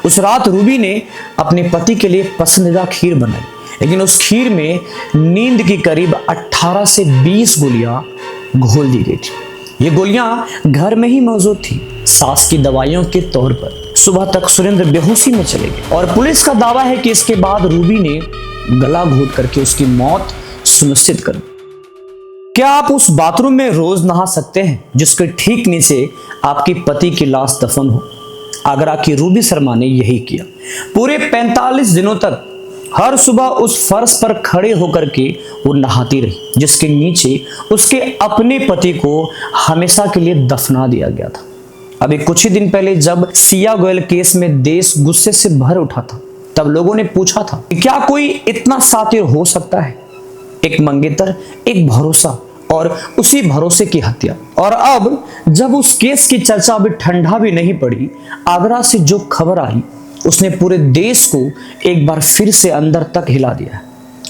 उस रात रूबी ने अपने पति के लिए पसंदीदा खीर बनाई, लेकिन उस खीर में नींद की करीब 18 से 20 गोलियां घोल दी गई थी। ये गोलियां घर में ही मौजूद थी, सास की दवाइयों के तौर पर। सुबह तक सुरेंद्र बेहोशी में चले गए और पुलिस का दावा है कि इसके बाद रूबी ने गला घोट करके उसकी मौत सुनिश्चित कर दी। क्या आप उस बाथरूम में रोज नहा सकते हैं जिसके ठीक नीचे आपकी पति की लाश दफन हो? आगरा की रूबी शर्मा ने यही किया। पूरे 45 दिनों तक हर सुबह उस फर्श पर खड़े होकर के वो नहाती रही, जिसके नीचे उसके अपने पति को हमेशा के लिए दफना दिया गया था। अभी कुछ ही दिन पहले जब सिया गोयल केस में देश गुस्से से भर उठा था, तब लोगों ने पूछा था कि क्या कोई इतना सातिर हो सकता है? एक मंगेतर, एक भरोसा और उसी भरोसे की हत्या। और अब जब उस केस की चर्चा अभी ठंडा भी नहीं पड़ी, आगरा से जो खबर आई उसने पूरे देश को एक बार फिर से अंदर तक हिला दिया।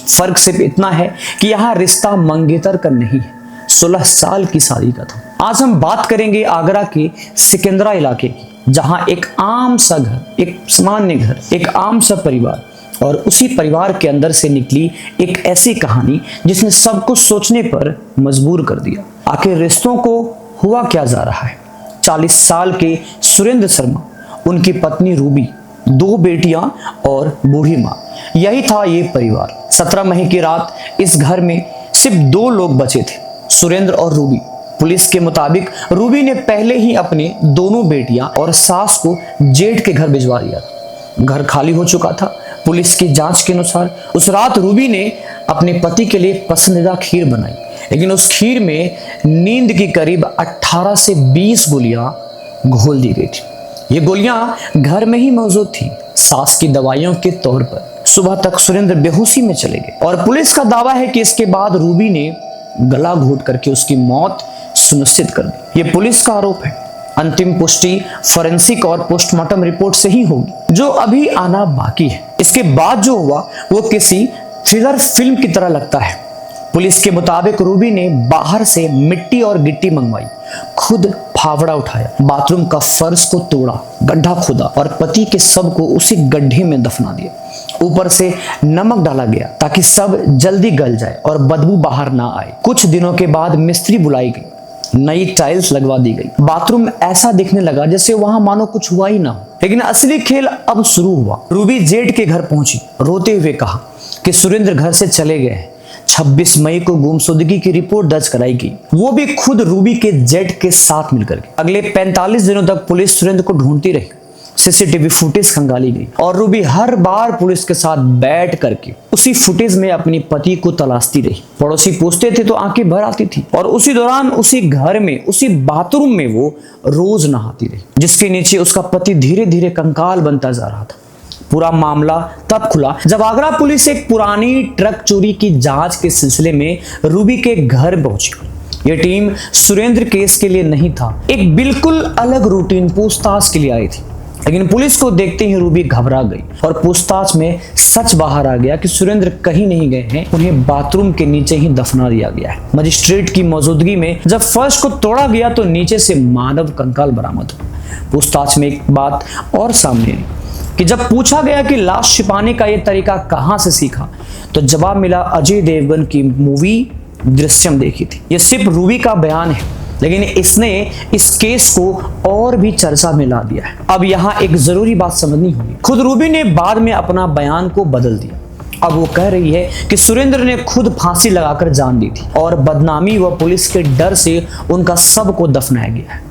फर्क सिर्फ इतना है कि यहाँ रिश्ता मंगेतर का नहीं है, 16 साल की शादी का था। आज हम बात करेंगे आगरा के सिकंदरा इलाके की, जहां एक आम सा घर, एक सामान्य घर, एक आम सा परिवार और उसी परिवार के अंदर से निकली एक ऐसी कहानी जिसने सबको सोचने पर मजबूर कर दिया। आखिर रिश्तों को हुआ क्या जा रहा है? 40 साल के सुरेंद्र शर्मा, उनकी पत्नी रूबी, 2 बेटियां और बूढ़ी माँ, यही था ये परिवार। 17 मई की रात इस घर में सिर्फ 2 लोग बचे थे, सुरेंद्र और रूबी। पुलिस के मुताबिक रूबी ने पहले ही अपने दोनों बेटियां और सास को जेठ के घर भिजवा दिया था। घर खाली हो चुका था। पुलिस की जांच के अनुसार उस रात रूबी ने अपने पति के लिए पसंदीदा खीर बनाई, लेकिन उस खीर में नींद की करीब 18 से 20 गोलियां घोल दी गई थी। ये गोलियां घर में ही मौजूद थी, सास की दवाइयों के तौर पर। सुबह तक सुरेंद्र बेहोशी में चले गए और पुलिस का दावा है कि इसके बाद रूबी ने गला घोट करके उसकी मौत सुनिश्चित कर दी। ये पुलिस का आरोप है। अंतिम पुष्टि फोरेंसिक और पोस्टमार्टम रिपोर्ट से ही होगी, जो अभी आना बाकी है। इसके बाद जो हुआ वो किसी थ्रिलर फिल्म की तरह लगता है। पुलिस के मुताबिक रूबी ने बाहर से मिट्टी और गिट्टी मंगवाई, खुद फावड़ा उठाया, बाथरूम का फर्श को तोड़ा, गड्ढा खोदा और पति के शव को उसी गड्ढे में दफना दिया। ऊपर से नमक डाला गया ताकि सब जल्दी गल जाए और बदबू बाहर ना आए। कुछ दिनों के बाद मिस्त्री बुलाई गई, नई टाइल्स लगवा दी गई। बाथरूम ऐसा दिखने लगा जैसे वहां मानो कुछ हुआ ही ना हो। लेकिन असली खेल अब शुरू हुआ। रूबी जेठ के घर पहुंची, रोते हुए कहा कि सुरेंद्र घर से चले गए हैं। 26 मई को गुमशुदगी की रिपोर्ट दर्ज कराई गई, वो भी खुद रूबी के जेठ के साथ मिलकर के। अगले 45 दिनों तक पुलिस सुरेंद्र को ढूंढती रही। सीसीटीवी फुटेज खंगाली गई और रूबी हर बार पुलिस के साथ बैठ करके उसी फुटेज में अपने पति को तलाशती रही। पड़ोसी पूछते थे तो आंखें भर आती थी और उसी दौरान उसी घर में, उसी बाथरूम में वो रोज नहाती रही, जिसके नीचे उसका पति धीरे धीरे कंकाल बनता जा रहा था। पूरा मामला तब खुला जब आगरा पुलिस एक पुरानी ट्रक चोरी की जांच के सिलसिले में रूबी के घर पहुंची। यह टीम सुरेंद्र केस के लिए नहीं था, एक बिल्कुल अलग रूटीन पूछताछ के लिए आई थी। लेकिन पुलिस को देखते ही रूबी घबरा गई और पूछताछ में सच बाहर आ गया कि सुरेंद्र कहीं नहीं गए हैं, उन्हें बाथरूम के नीचे ही दफना दिया गया है। मजिस्ट्रेट की मौजूदगी में जब फर्श को तोड़ा गया तो नीचे से मानव कंकाल बरामद हुआ। पूछताछ में एक बात और सामने आई कि जब पूछा गया कि लाश छिपाने का ये तरीका कहां से सीखा, तो जवाब मिला अजय देवगन की मूवी दृश्यम देखी थी। ये सिर्फ रूबी का बयान है, लेकिन इसने इस केस को और भी चर्चा में ला दिया है। अब यहाँ एक जरूरी बात समझनी होगी। खुद रूबी ने बाद में अपना बयान को बदल दिया। अब वो कह रही है कि सुरेंद्र ने खुद फांसी लगाकर जान दी थी और बदनामी व पुलिस के डर से उनका शव को दफनाया गया है।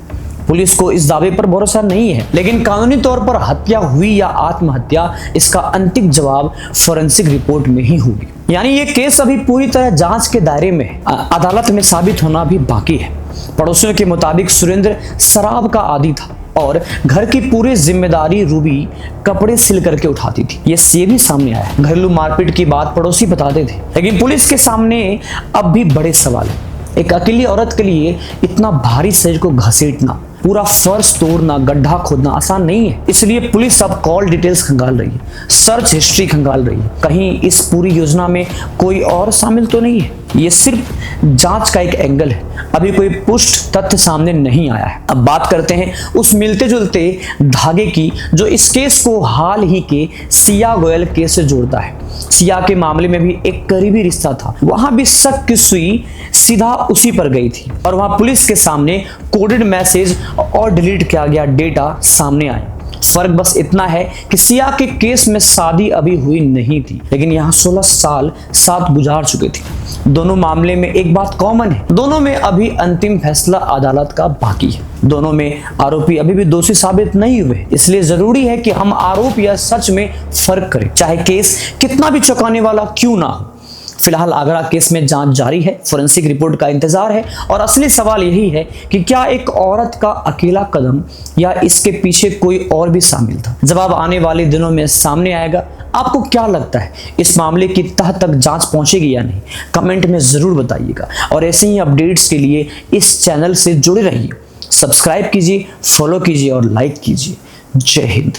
पुलिस को इस दावे पर भरोसा नहीं है, लेकिन कानूनी तौर पर हत्या हुई या आत्महत्या, इसका अंतिम जवाब फोरेंसिक रिपोर्ट में ही होगी। यानी ये केस अभी पूरी तरह जांच के दायरे में है, अदालत में साबित होना भी बाकी है। पड़ोसियों के मुताबिक सुरेंद्र शराब का आदी था और घर की पूरी जिम्मेदारी रूबी कपड़े सिल करके उठाती थी। ये भी सामने आया। घरेलू मारपीट की बात पड़ोसी बताते थे, लेकिन पुलिस के सामने अब भी बड़े सवाल है। एक अकेली औरत के लिए इतना भारी शरीर को घसीटना, पूरा फर्श तोड़ना, गड्ढा खोदना आसान नहीं है। इसलिए पुलिस अब कॉल डिटेल्स खंगाल रही है, सर्च हिस्ट्री खंगाल रही है। कहीं इस पूरी योजना में कोई और शामिल तो नहीं है। ये सिर्फ जांच का एक एंगल है, अभी कोई पुष्ट तथ्य सामने नहीं आया है। अब बात करते हैं उस मिलते जुलते धागे की जो इस केस को हाल ही के सिया गोयल केस से जोड़ता है। सिया के मामले में भी एक करीबी रिश्ता था, वहां भी शक की सुई सीधा उसी पर गई थी और वहां पुलिस के सामने कोडेड मैसेज और डिलीट किया गया डेटा सामने आया। फर्क बस इतना है कि सिया के केस में शादी अभी हुई नहीं थी, लेकिन यहाँ 16 साल साथ गुजार चुके थे। दोनों मामले में एक बात कॉमन है, दोनों में अभी अंतिम फैसला अदालत का बाकी है। दोनों में आरोपी अभी भी दोषी साबित नहीं हुए, इसलिए जरूरी है कि हम आरोप या सच में फर्क करें, चाहे केस कितना भी चौंकाने वाला क्यों ना हो। फिलहाल आगरा केस में जांच जारी है, फोरेंसिक रिपोर्ट का इंतजार है और असली सवाल यही है कि क्या एक औरत का अकेला कदम या इसके पीछे कोई और भी शामिल था। जवाब आने वाले दिनों में सामने आएगा। आपको क्या लगता है, इस मामले की तह तक जांच पहुंचेगी या नहीं? कमेंट में जरूर बताइएगा और ऐसे ही अपडेट्स के लिए इस चैनल से जुड़े रहिए। सब्सक्राइब कीजिए, फॉलो कीजिए और लाइक कीजिए। जय हिंद।